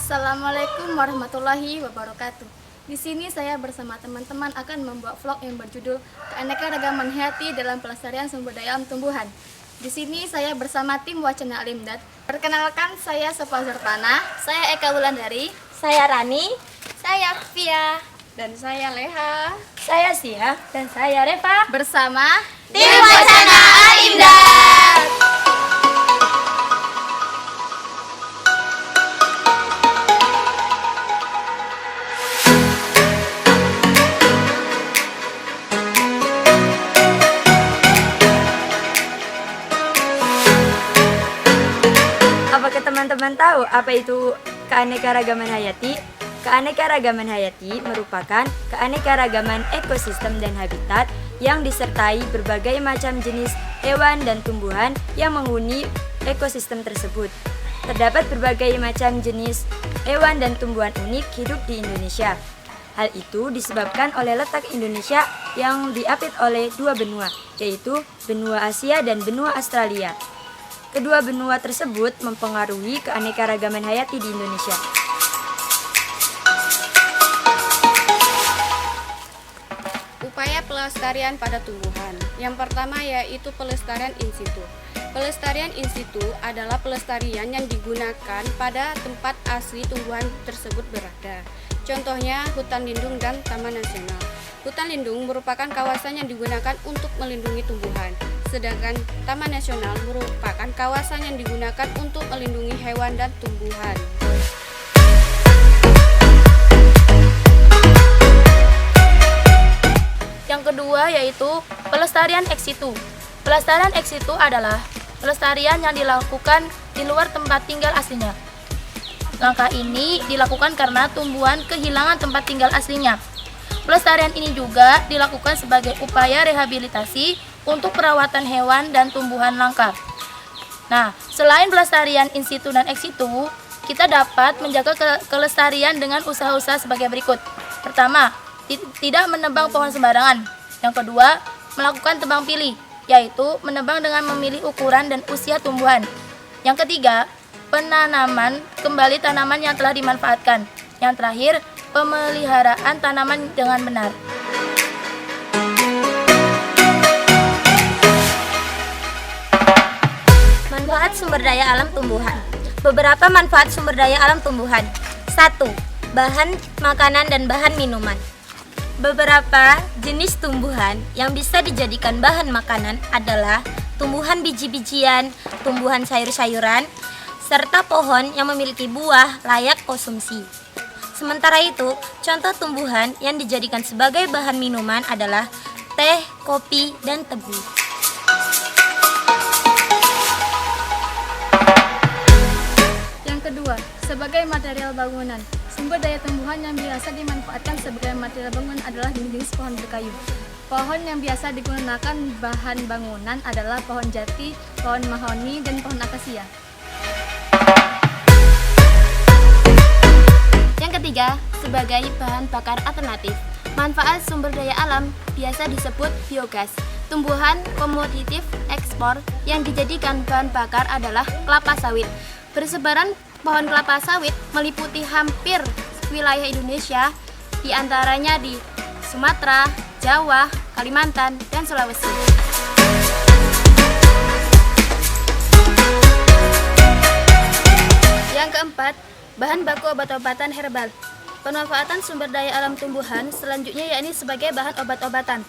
Assalamualaikum warahmatullahi wabarakatuh. Di sini saya bersama teman-teman akan membuat vlog yang berjudul Keanekaragaman Hayati dalam Pelestarian Sumber Daya Alam Tumbuhan. Di sini saya bersama tim Wacana Alimdat. Perkenalkan, saya Sofa Zerpana, saya Eka Wulandari, Saya Rani, saya Fia, dan saya Leha. saya Sia, dan saya Reva. Bersama Tim Wacana Alimdat. Apakah teman-teman tahu apa itu keanekaragaman hayati? Keanekaragaman hayati merupakan keanekaragaman ekosistem dan habitat yang disertai berbagai macam jenis hewan dan tumbuhan yang menghuni ekosistem tersebut. Terdapat berbagai macam jenis hewan dan tumbuhan unik hidup di Indonesia. Hal itu disebabkan oleh letak Indonesia yang diapit oleh dua benua, yaitu benua Asia dan benua Australia. Kedua benua tersebut mempengaruhi keanekaragaman hayati di Indonesia. Upaya pelestarian pada tumbuhan. Yang pertama yaitu pelestarian in situ. Pelestarian in situ adalah pelestarian yang digunakan pada tempat asli tumbuhan tersebut berada. Contohnya hutan lindung dan taman nasional. Hutan lindung merupakan kawasan yang digunakan untuk melindungi tumbuhan, sedangkan taman nasional merupakan kawasan yang digunakan untuk melindungi hewan dan tumbuhan. Yang kedua yaitu pelestarian ex situ. Pelestarian ex situ adalah pelestarian yang dilakukan di luar tempat tinggal aslinya. Langkah ini dilakukan karena tumbuhan kehilangan tempat tinggal aslinya. Pelestarian ini juga dilakukan sebagai upaya rehabilitasi untuk perawatan hewan dan tumbuhan langka. Nah, selain pelestarian in situ dan ex situ, kita dapat menjaga kelestarian dengan usaha-usaha sebagai berikut. Pertama, tidak menebang pohon sembarangan. Yang kedua, melakukan tebang pilih, yaitu menebang dengan memilih ukuran dan usia tumbuhan. Yang ketiga, penanaman kembali tanaman yang telah dimanfaatkan. Yang terakhir, pemeliharaan tanaman dengan benar. Manfaat sumber daya alam tumbuhan. Beberapa manfaat sumber daya alam tumbuhan. 1. Bahan makanan dan bahan minuman. Beberapa jenis tumbuhan yang bisa dijadikan bahan makanan adalah tumbuhan biji-bijian, tumbuhan sayur-sayuran, serta pohon yang memiliki buah layak konsumsi. Sementara itu, contoh tumbuhan yang dijadikan sebagai bahan minuman adalah teh, kopi, dan tebu. Yang kedua, sebagai material bangunan. Sumber daya tumbuhan yang biasa dimanfaatkan sebagai material bangunan adalah jenis pohon berkayu. Pohon yang biasa digunakan bahan bangunan adalah pohon jati, pohon mahoni, dan pohon akasia. Yang ketiga, sebagai bahan bakar alternatif. Manfaat sumber daya alam biasa disebut biogas. Tumbuhan komoditif ekspor yang dijadikan bahan bakar adalah kelapa sawit. Bersebaran pohon kelapa sawit meliputi hampir wilayah Indonesia, di antaranya di Sumatera, Jawa, Kalimantan, dan Sulawesi. Yang keempat, bahan baku obat-obatan herbal. Pemanfaatan sumber daya alam tumbuhan selanjutnya yakni sebagai bahan obat-obatan.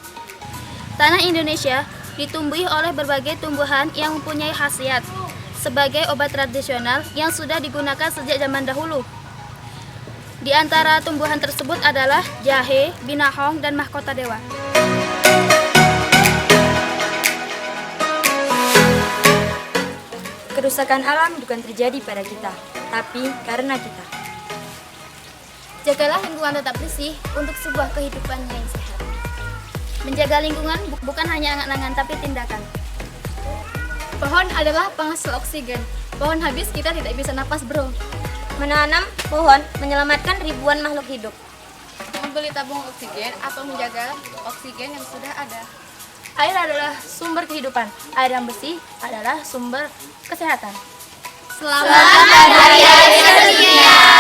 Tanah Indonesia ditumbuhi oleh berbagai tumbuhan yang mempunyai khasiat sebagai obat tradisional yang sudah digunakan sejak zaman dahulu. Di antara tumbuhan tersebut adalah jahe, binahong, dan mahkota dewa. Kerusakan alam bukan terjadi pada kita, tapi karena kita. Jagalah lingkungan tetap bersih untuk sebuah kehidupan yang sehat. Menjaga lingkungan bukan hanya angan-angan tapi tindakan. Pohon adalah penghasil oksigen. Pohon habis kita tidak bisa napas, bro. Menanam pohon menyelamatkan ribuan makhluk hidup. Membeli tabung oksigen atau menjaga oksigen yang sudah ada. Air adalah sumber kehidupan. Air yang bersih adalah sumber kesehatan. Selamat Hari Raya Sedunia.